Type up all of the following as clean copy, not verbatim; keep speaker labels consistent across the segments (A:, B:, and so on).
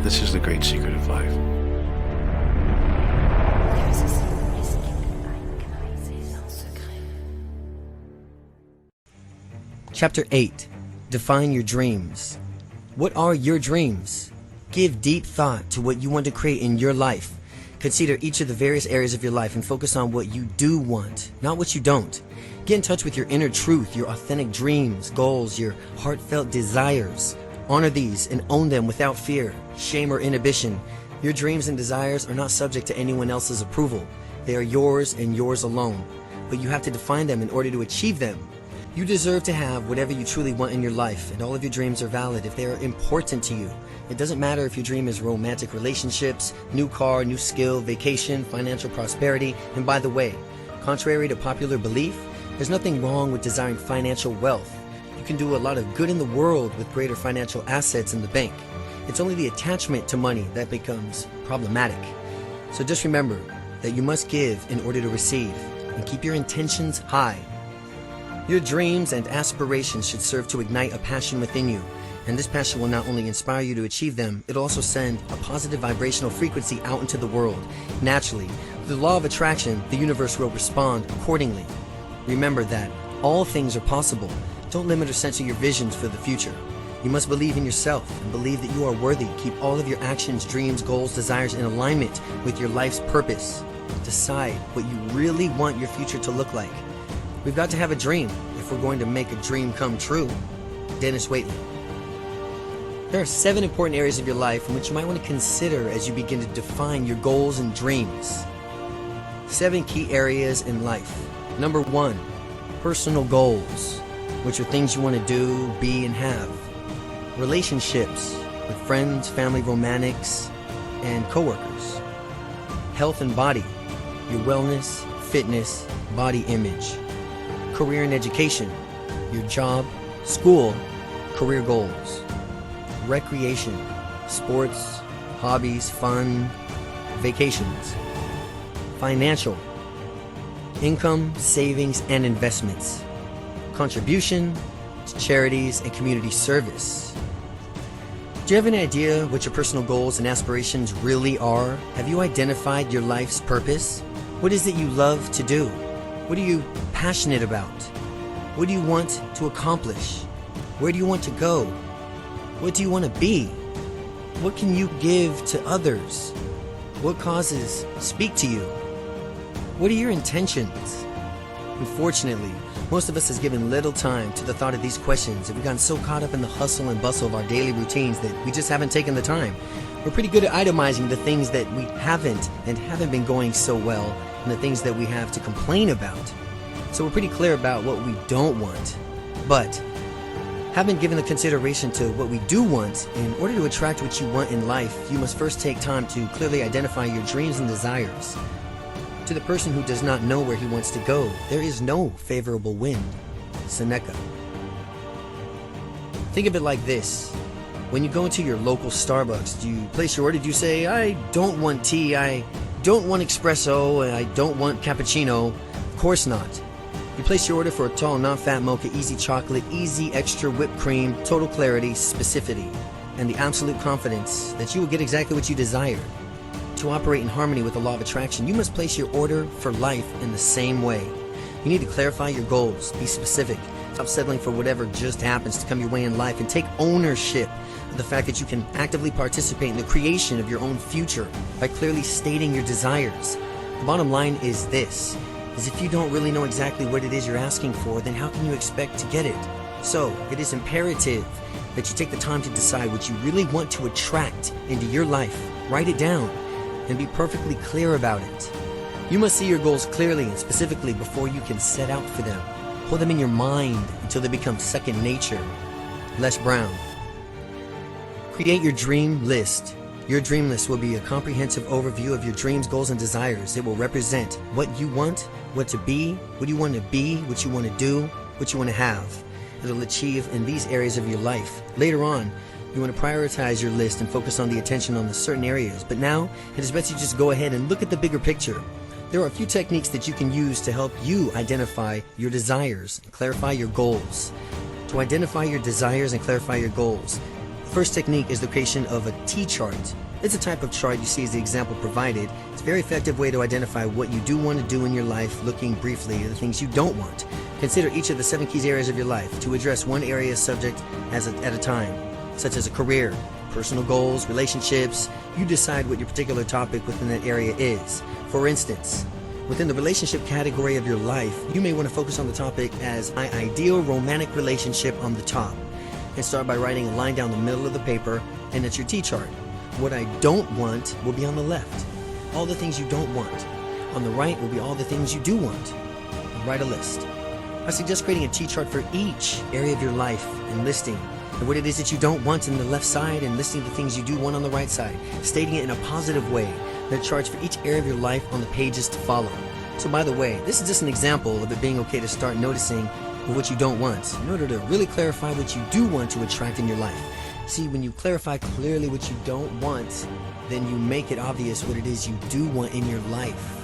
A: This is the great secret of life.
B: Chapter 8. Define your dreams. What are your dreams? Give deep thought to what you want to create in your life. Consider each of the various areas of your life and focus on what you do want, not what you don't. Get in touch with your inner truth, your authentic dreams, goals, your heartfelt desires. Honor these and own them without fear, shame, or inhibition. Your dreams and desires are not subject to anyone else's approval. They are yours and yours alone. But you have to define them in order to achieve them. You deserve to have whatever you truly want in your life, and all of your dreams are valid if they are important to you. It doesn't matter if your dream is romantic relationships, new car, new skill, vacation, financial prosperity. And by the way, contrary to popular belief, there's nothing wrong with desiring financial wealth. You can do a lot of good in the world with greater financial assets in the bank. It's only the attachment to money that becomes problematic. So just remember that you must give in order to receive, and keep your intentions high. Your dreams and aspirations should serve to ignite a passion within you, and this passion will not only inspire you to achieve them, it'll also send a positive vibrational frequency out into the world. Naturally, the law of attraction, the universe will respond accordingly. Remember that all things are possible. Don't limit or censor your visions for the future. You must believe in yourself and believe that you are worthy. Keep all of your actions, dreams, goals, desires in alignment with your life's purpose. Decide what you really want your future to look like. We've got to have a dream if we're going to make a dream come true. Dennis Waitley. There are 7 important areas of your life in which you might want to consider as you begin to define your goals and dreams. 7 key areas in life. Number 1, personal goals, which are things you want to do, be, and have. Relationships with friends, family, romantics, and coworkers. Health and body, your wellness, fitness, body image. Career and education, your job, school, career goals. Recreation, sports, hobbies, fun, vacations. Financial, income, savings, and investments. Contribution to charities and community service. Do you have any idea what your personal goals and aspirations really are? Have you identified your life's purpose? What is it you love to do? What are you passionate about? What do you want to accomplish? Where do you want to go? What do you want to be? What can you give to others? What causes speak to you? What are your intentions? Unfortunately, most of us has given little time to the thought of these questions, and we've gotten so caught up in the hustle and bustle of our daily routines that we just haven't taken the time. We're pretty good at itemizing the things that we haven't been going so well, and the things that we have to complain about. So we're pretty clear about what we don't want. But haven't given the consideration to what we do want. In order to attract what you want in life, you must first take time to clearly identify your dreams and desires. To the person who does not know where he wants to go, there is no favorable wind. Seneca. Think of it like this. When you go into your local Starbucks, do you place your order? Do you say, I don't want tea, I don't want espresso, and I don't want cappuccino? Of course not. You place your order for a tall, non-fat mocha, easy chocolate, easy extra whipped cream, total clarity, specificity, and the absolute confidence that you will get exactly what you desire. To operate in harmony with the law of attraction, you must place your order for life in the same way. You need to clarify your goals, be specific, stop settling for whatever just happens to come your way in life, and take ownership of the fact that you can actively participate in the creation of your own future by clearly stating your desires. The bottom line is this, is if you don't really know exactly what it is you're asking for, then how can you expect to get it? So, it is imperative that you take the time to decide what you really want to attract into your life. Write it down and be perfectly clear about it. You must see your goals clearly and specifically before you can set out for them. Hold them in your mind until they become second nature. Les Brown. Create your dream list. Your dream list will be a comprehensive overview of your dreams, goals, and desires. It will represent what you want, what to be, what you want to be, what you want to do, what you want to have. It'll achieve in these areas of your life. Later on, you want to prioritize your list and focus on the attention on the certain areas. But now, it is best you just go ahead and look at the bigger picture. There are a few techniques that you can use to help you identify your desires and clarify your goals. To identify your desires and clarify your goals, The first technique is the creation of a T-chart. It's a type of chart you see as the example provided. It's a very effective way to identify what you do want to do in your life, looking briefly at the things you don't want. Consider each of the 7 key areas of your life to address one area subject at a time, such as a career, personal goals, relationships. You decide what your particular topic within that area is. For instance, within the relationship category of your life, you may want to focus on the topic as my ideal romantic relationship on the top, and start by writing a line down the middle of the paper, and that's your T-chart. What I don't want will be on the left, all the things you don't want. On the right will be all the things you do want. And write a list. I suggest creating a T-chart for each area of your life and listing what it is that you don't want on the left side and listing the things you do want on the right side, stating it in a positive way. There are charts for each area of your life on the pages to follow. So by the way, this is just an example of it being okay to start noticing what you don't want in order to really clarify what you do want to attract in your life. See, when you clarify clearly what you don't want, then you make it obvious what it is you do want in your life.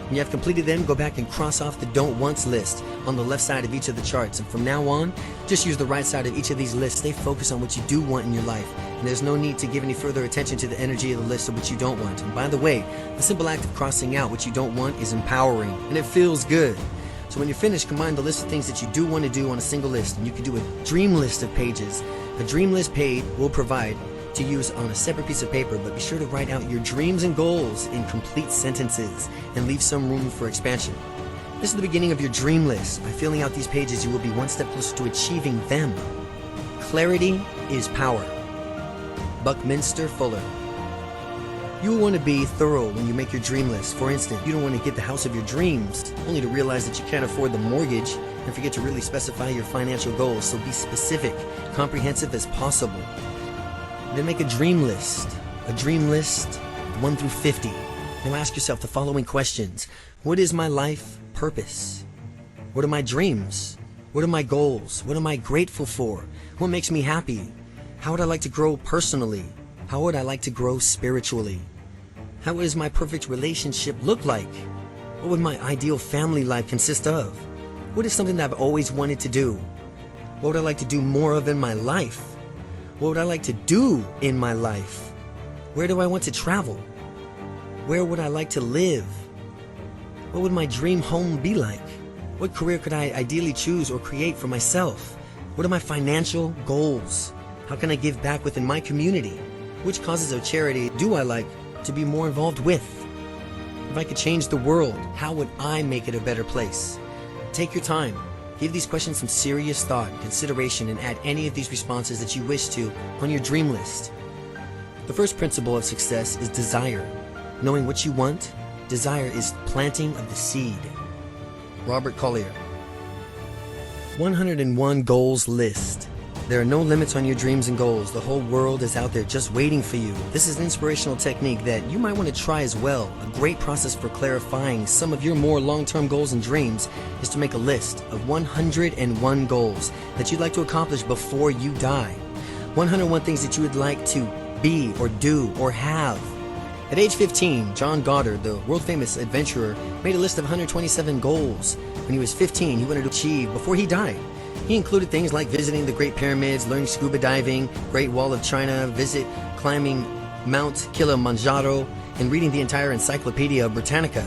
B: When you have completed them, go back and cross off the don't wants list on the left side of each of the charts. And from now on, just use the right side of each of these lists. Stay focused on what you do want in your life. And there's no need to give any further attention to the energy of the list of what you don't want. And by the way, the simple act of crossing out what you don't want is empowering, and it feels good. So when you're finished, combine the list of things that you do want to do on a single list, and you can do a dream list of pages. A dream list page will provide to use on a separate piece of paper, but be sure to write out your dreams and goals in complete sentences and leave some room for expansion. This is the beginning of your dream list. By filling out these pages, you will be one step closer to achieving them. Clarity is power. Buckminster Fuller. You will want to be thorough when you make your dream list. For instance, you don't want to get the house of your dreams only to realize that you can't afford the mortgage and forget to really specify your financial goals. So be specific, comprehensive as possible. Then make a dream list 1 through 50. Now ask yourself the following questions. What is my life purpose? What are my dreams? What are my goals? What am I grateful for? What makes me happy? How would I like to grow personally? How would I like to grow spiritually? How does my perfect relationship look like? What would my ideal family life consist of? What is something that I've always wanted to do? What would I like to do more of in my life? What would I like to do in my life? Where do I want to travel? Where would I like to live? What would my dream home be like? What career could I ideally choose or create for myself? What are my financial goals? How can I give back within my community? Which causes of charity do I like to be more involved with? If I could change the world, how would I make it a better place? Take your time. Give these questions some serious thought and consideration, and add any of these responses that you wish to on your dream list. The first principle of success is desire. Knowing what you want, desire is planting of the seed. Robert Collier. 101 goals list. There are no limits on your dreams and goals. The whole world is out there just waiting for you. This is an inspirational technique that you might want to try as well. A great process for clarifying some of your more long-term goals and dreams is to make a list of 101 goals that you'd like to accomplish before you die. 101 things that you would like to be or do or have. At age 15, John Goddard, the world-famous adventurer, made a list of 127 goals. When he was 15, he wanted to achieve before he died. He included things like visiting the Great Pyramids, learning scuba diving, Great Wall of China, climbing Mount Kilimanjaro, and reading the entire Encyclopedia Britannica.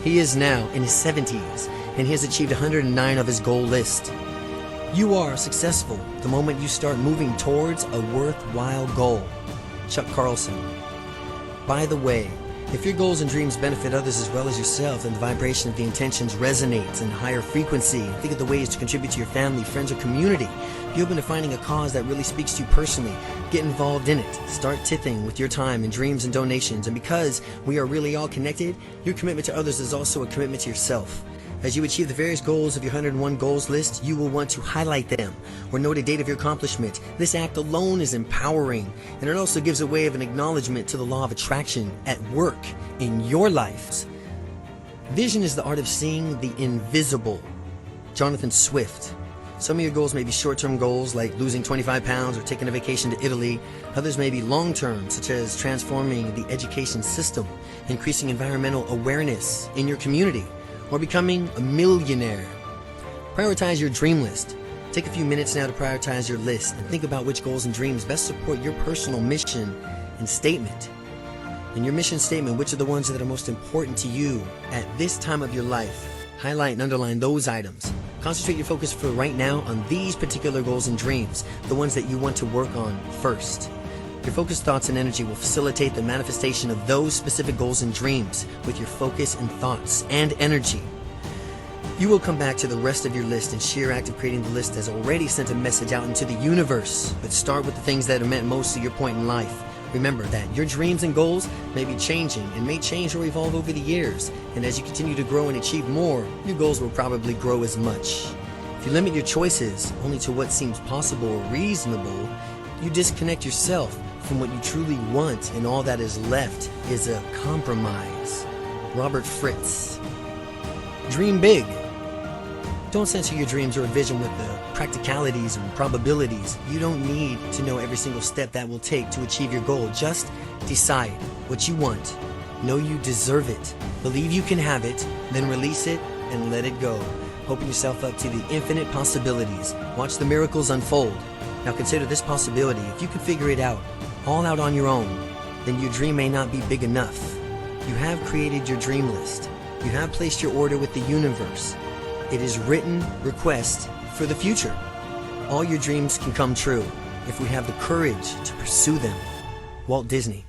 B: He is now in his 70s, and he has achieved 109 of his goal list. You are successful the moment you start moving towards a worthwhile goal. Chuck Carlson. By the way, if your goals and dreams benefit others as well as yourself, then the vibration of the intentions resonates in a higher frequency. Think of the ways to contribute to your family, friends, or community. Be open to finding a cause that really speaks to you personally. Get involved in it. Start tithing with your time and dreams and donations. And because we are really all connected, your commitment to others is also a commitment to yourself. As you achieve the various goals of your 101 goals list, you will want to highlight them or note a date of your accomplishment. This act alone is empowering, and it also gives a way of an acknowledgement to the law of attraction at work in your lives. Vision is the art of seeing the invisible. Jonathan Swift. Some of your goals may be short-term goals like losing 25 pounds or taking a vacation to Italy. Others may be long-term, such as transforming the education system, increasing environmental awareness in your community, or becoming a millionaire. Prioritize your dream list. Take a few minutes now to prioritize your list and think about which goals and dreams best support your personal mission and statement. In your mission statement, which are the ones that are most important to you at this time of your life? Highlight and underline those items. Concentrate your focus for right now on these particular goals and dreams, the ones that you want to work on first. Your focused thoughts and energy will facilitate the manifestation of those specific goals and dreams with your focus and thoughts and energy. You will come back to the rest of your list, and sheer act of creating the list has already sent a message out into the universe. But start with the things that are meant most to your point in life. Remember that your dreams and goals may be changing and may change or evolve over the years. And as you continue to grow and achieve more, your goals will probably grow as much. If you limit your choices only to what seems possible or reasonable, you disconnect yourself from what you truly want, and all that is left is a compromise. Robert Fritz. Dream big. Don't censor your dreams or vision with the practicalities and probabilities. You don't need to know every single step that will take to achieve your goal. Just decide what you want. Know you deserve it. Believe you can have it. Then release it and let it go. Open yourself up to the infinite possibilities. Watch the miracles unfold. Now consider this possibility. If you can figure it out, all out on your own, then your dream may not be big enough. You have created your dream list. You have placed your order with the universe. It is written request for the future. All your dreams can come true if we have the courage to pursue them. Walt Disney.